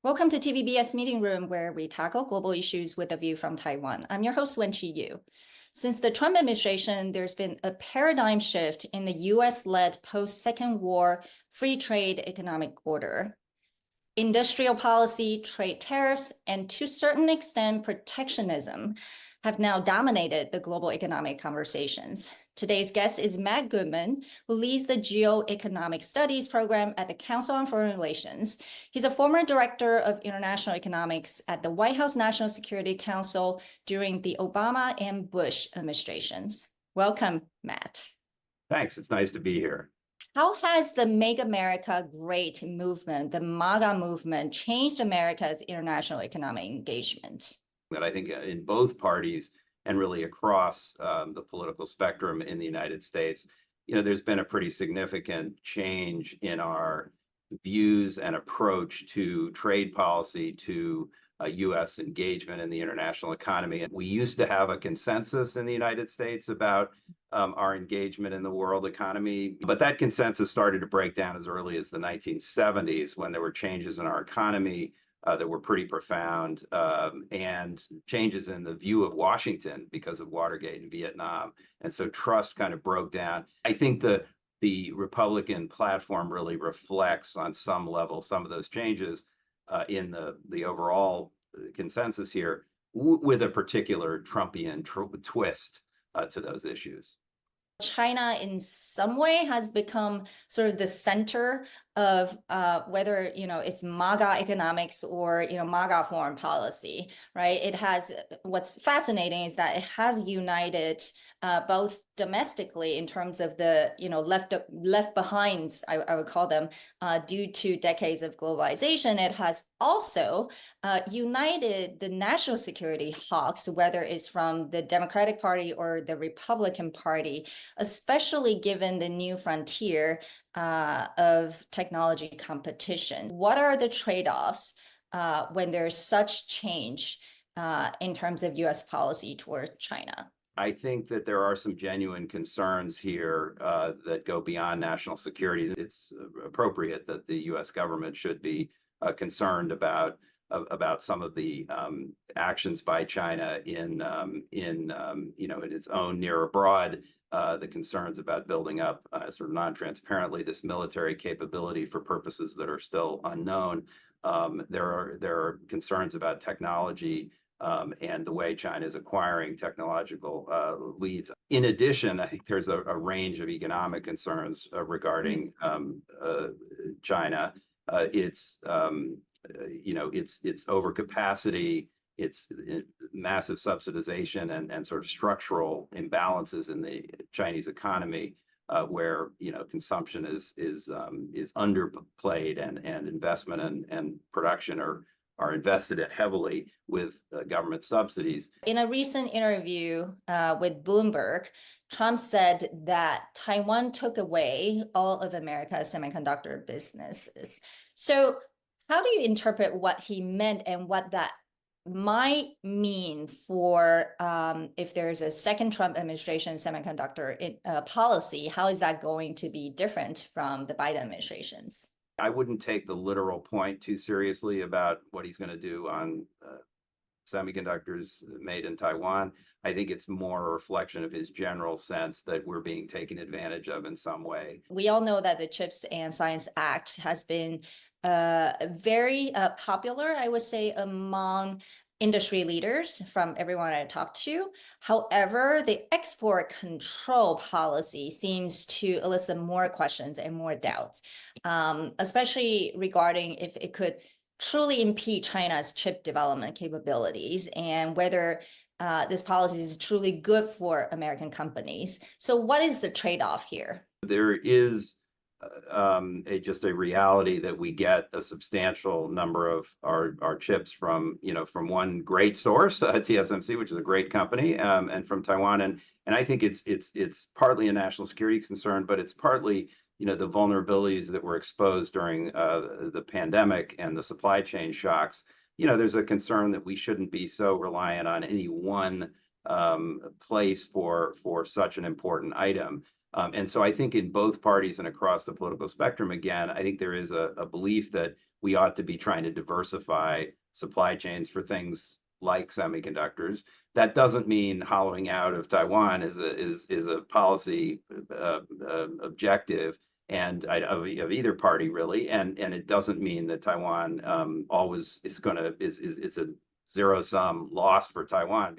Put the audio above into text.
Welcome to TVBS Meeting Room, where we tackle global issues with a view from Taiwan. I'm your host, Wenqi Yu. Since the Trump administration, there's been a paradigm shift in the US-led post-Second War free trade economic order. Industrial policy, trade tariffs, and to a certain extent, protectionism have now dominated the global economic conversations. Today's guest is Matt Goodman, who leads the Geoeconomic Studies program at the Council on Foreign Relations. He's a former director of international economics at the White House National Security Council during the Obama and Bush administrations. Welcome, Matt. Thanks. It's nice to be here. How has the Make America Great movement, the MAGA movement, changed America's international economic engagement? That I think in both parties and really across the political spectrum in the United States, there's been a pretty significant change in our views and approach to trade policy, to U.S. engagement in the international economy. We used to have a consensus in the United States about our engagement in the world economy, but that consensus started to break down as early as the 1970s when there were changes in our economy that were pretty profound, and changes in the view of Washington because of Watergate and Vietnam. And so trust kind of broke down. I think the Republican platform really reflects on some level some of those changes in the overall consensus here, with a particular Trumpian twist to those issues. China in some way has become sort of the center of whether it's MAGA economics or MAGA foreign policy, right? It has, what's fascinating is that it has united both domestically in terms of the left behinds, I would call them, due to decades of globalization. It has also united the national security hawks, whether it's from the Democratic Party or the Republican Party, especially given the new frontier of technology competition. What are the trade-offs when there's such change in terms of U.S. policy toward China? I think that there are some genuine concerns here that go beyond national security. It's appropriate that the U.S. government should be concerned about some of the actions by China in its own near abroad. The concerns about building up sort of non-transparently this military capability for purposes that are still unknown. There are concerns about technology and the way China is acquiring technological leads. In addition, I think there's a range of economic concerns regarding China. Its overcapacity, its massive subsidization, and sort of structural imbalances in the Chinese economy, where consumption is underplayed and investment and production are invested in heavily with government subsidies. In a recent interview with Bloomberg, Trump said that Taiwan took away all of America's semiconductor businesses. So how do you interpret what he meant and what that might mean for if there's a second Trump administration semiconductor policy? How is that going to be different from the Biden administration's? I wouldn't take the literal point too seriously about what he's going to do on semiconductors made in Taiwan. I think it's more a reflection of his general sense that we're being taken advantage of in some way. We all know that the CHIPS and Science Act has been very popular, I would say, among industry leaders from everyone I talked to. However, the export control policy seems to elicit more questions and more doubts, especially regarding if it could truly impede China's chip development capabilities and whether this policy is truly good for American companies. So what is the trade-off here? There is just a reality that we get a substantial number of our chips from one great source, TSMC, which is a great company, and from Taiwan, and I think it's partly a national security concern, but it's partly the vulnerabilities that were exposed during the pandemic and the supply chain shocks. There's a concern that we shouldn't be so reliant on any one place for such an important item. And so I think in both parties and across the political spectrum, again, I think there is a belief that we ought to be trying to diversify supply chains for things like semiconductors. That doesn't mean hollowing out of Taiwan is a policy objective and of either party really, and it doesn't mean that Taiwan always is it's a zero-sum loss for Taiwan.